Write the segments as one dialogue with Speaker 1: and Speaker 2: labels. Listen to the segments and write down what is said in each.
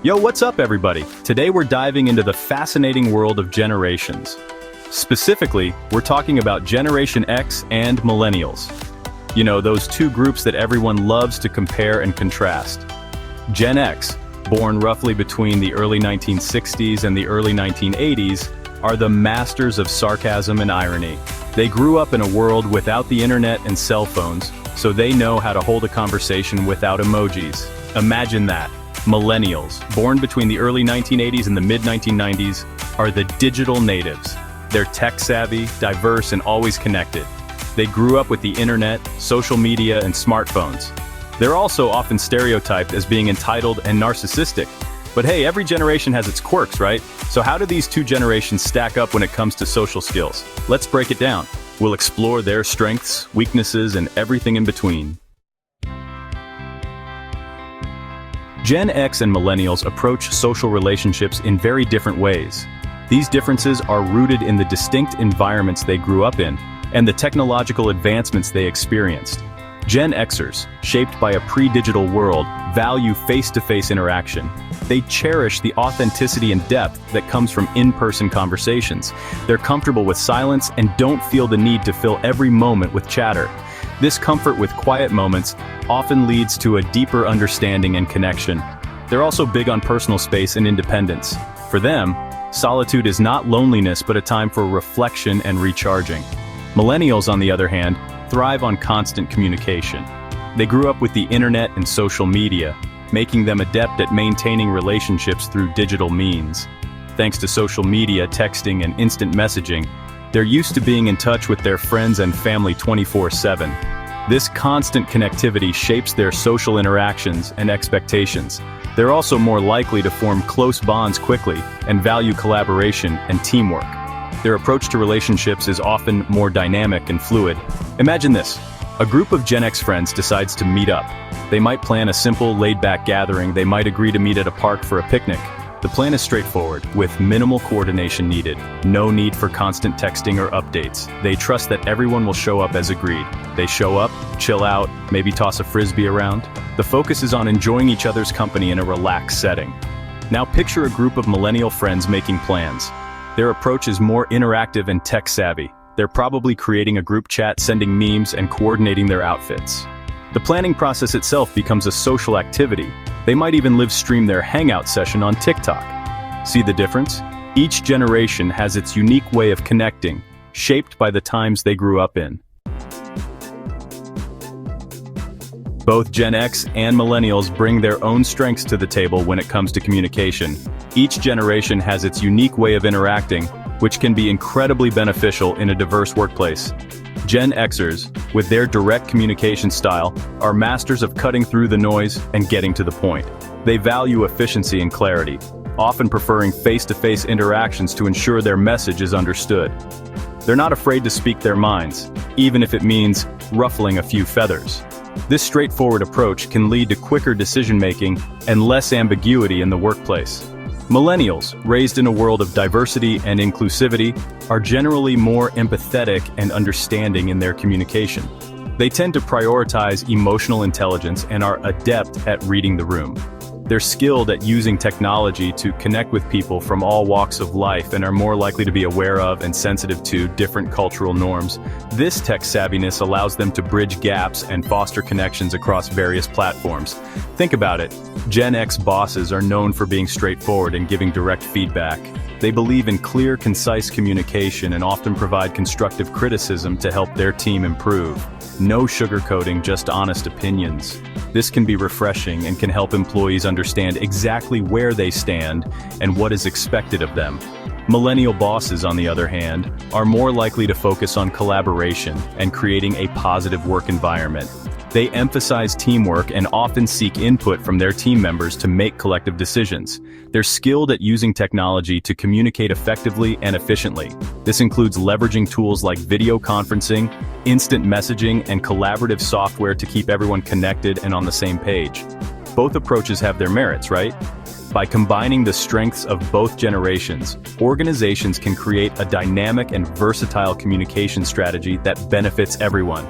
Speaker 1: Yo, what's up everybody? Today we're diving into the fascinating world of generations. Specifically, we're talking about Generation X and Millennials. You know, those two groups that everyone loves to compare and contrast. Gen X, born roughly between the early 1960s and the early 1980s, are the masters of sarcasm and irony. They grew up in a world without the internet and cell phones, so they know how to hold a conversation without emojis. Imagine that. Millennials, born between the early 1980s and the mid-1990s, are the digital natives. They're tech-savvy, diverse, and always connected. They grew up with the internet, social media, and smartphones. They're also often stereotyped as being entitled and narcissistic. But hey, every generation has its quirks, right? So how do these two generations stack up when it comes to social skills? Let's break it down. We'll explore their strengths, weaknesses, and everything in between. Gen X and Millennials approach social relationships in very different ways. These differences are rooted in the distinct environments they grew up in and the technological advancements they experienced. Gen Xers, shaped by a pre-digital world, value face-to-face interaction. They cherish the authenticity and depth that comes from in-person conversations. They're comfortable with silence and don't feel the need to fill every moment with chatter. This comfort with quiet moments often leads to a deeper understanding and connection. They're also big on personal space and independence. For them, solitude is not loneliness but a time for reflection and recharging. Millennials, on the other hand, thrive on constant communication. They grew up with the internet and social media, making them adept at maintaining relationships through digital means. Thanks to social media, texting, and instant messaging, they're used to being in touch with their friends and family 24/7. This constant connectivity shapes their social interactions and expectations. They're also more likely to form close bonds quickly and value collaboration and teamwork. Their approach to relationships is often more dynamic and fluid. Imagine this. A group of Gen X friends decides to meet up. They might plan a simple, laid-back gathering. They might agree to meet at a park for a picnic. The plan is straightforward, with minimal coordination needed. No need for constant texting or updates. They trust that everyone will show up as agreed. They show up, chill out, maybe toss a frisbee around. The focus is on enjoying each other's company in a relaxed setting. Now picture a group of millennial friends making plans. Their approach is more interactive and tech-savvy. They're probably creating a group chat, sending memes, and coordinating their outfits. The planning process itself becomes a social activity. They might even live stream their hangout session on TikTok. See the difference? Each generation has its unique way of connecting, shaped by the times they grew up in. Both Gen X and Millennials bring their own strengths to the table when it comes to communication. Each generation has its unique way of interacting, which can be incredibly beneficial in a diverse workplace. Gen Xers, with their direct communication style, are masters of cutting through the noise and getting to the point. They value efficiency and clarity, often preferring face-to-face interactions to ensure their message is understood. They're not afraid to speak their minds, even if it means ruffling a few feathers. This straightforward approach can lead to quicker decision-making and less ambiguity in the workplace. Millennials, raised in a world of diversity and inclusivity, are generally more empathetic and understanding in their communication. They tend to prioritize emotional intelligence and are adept at reading the room. They're skilled at using technology to connect with people from all walks of life and are more likely to be aware of and sensitive to different cultural norms. This tech savviness allows them to bridge gaps and foster connections across various platforms. Think about it. Gen X bosses are known for being straightforward and giving direct feedback. They believe in clear, concise communication and often provide constructive criticism to help their team improve. No sugarcoating, just honest opinions. This can be refreshing and can help employees understand exactly where they stand and what is expected of them. Millennial bosses, on the other hand, are more likely to focus on collaboration and creating a positive work environment. They emphasize teamwork and often seek input from their team members to make collective decisions. They're skilled at using technology to communicate effectively and efficiently. This includes leveraging tools like video conferencing, instant messaging, and collaborative software to keep everyone connected and on the same page. Both approaches have their merits, right? By combining the strengths of both generations, organizations can create a dynamic and versatile communication strategy that benefits everyone.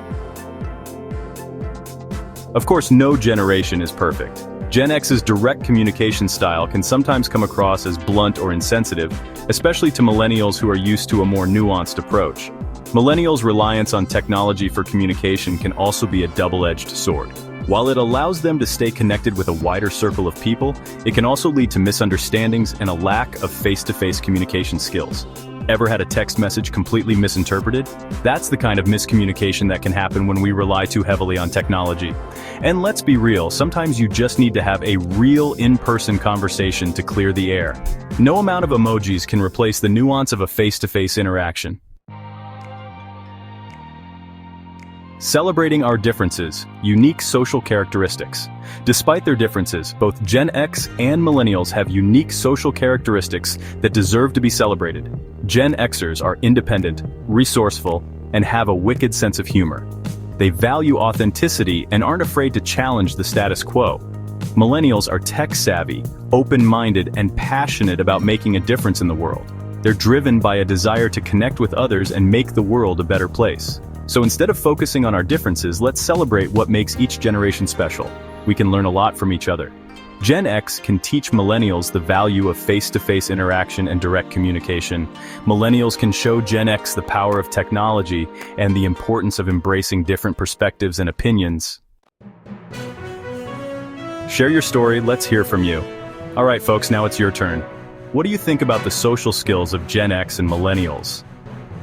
Speaker 1: Of course, no generation is perfect. Gen X's direct communication style can sometimes come across as blunt or insensitive, especially to millennials who are used to a more nuanced approach. Millennials' reliance on technology for communication can also be a double-edged sword. While it allows them to stay connected with a wider circle of people, it can also lead to misunderstandings and a lack of face-to-face communication skills. Ever had a text message completely misinterpreted? That's the kind of miscommunication that can happen when we rely too heavily on technology. And let's be real, sometimes you just need to have a real in-person conversation to clear the air. No amount of emojis can replace the nuance of a face-to-face interaction. Celebrating our differences, unique social characteristics. Despite their differences, both Gen X and Millennials have unique social characteristics that deserve to be celebrated. Gen Xers are independent, resourceful, and have a wicked sense of humor. They value authenticity and aren't afraid to challenge the status quo. Millennials are tech-savvy, open-minded, and passionate about making a difference in the world. They're driven by a desire to connect with others and make the world a better place. So instead of focusing on our differences, let's celebrate what makes each generation special. We can learn a lot from each other. Gen X can teach millennials the value of face-to-face interaction and direct communication. Millennials can show Gen X the power of technology and the importance of embracing different perspectives and opinions. Share your story, let's hear from you. All right, folks, now it's your turn. What do you think about the social skills of Gen X and Millennials?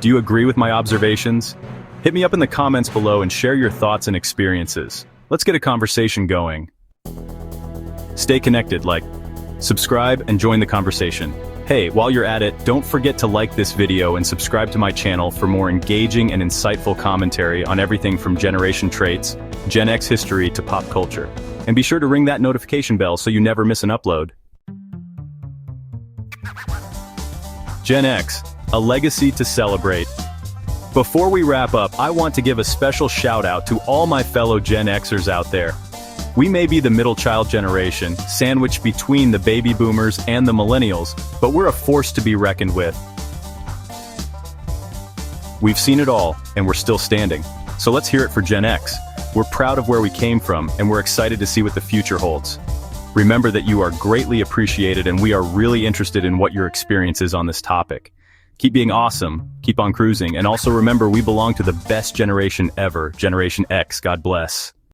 Speaker 1: Do you agree with my observations? Hit me up in the comments below and share your thoughts and experiences. Let's get a conversation going. Stay connected, subscribe and join the conversation. Hey, while you're at it, don't forget to like this video and subscribe to my channel for more engaging and insightful commentary on everything from generation traits, Gen X history to pop culture. And be sure to ring that notification bell so you never miss an upload. Gen X, a legacy to celebrate. Before we wrap up, I want to give a special shout out to all my fellow Gen Xers out there. We may be the middle child generation, sandwiched between the baby boomers and the millennials, but we're a force to be reckoned with. We've seen it all, and we're still standing. So let's hear it for Gen X. We're proud of where we came from, and we're excited to see what the future holds. Remember that you are greatly appreciated, and we are really interested in what your experience is on this topic. Keep being awesome, keep on cruising, and also remember we belong to the best generation ever, Generation X, God bless.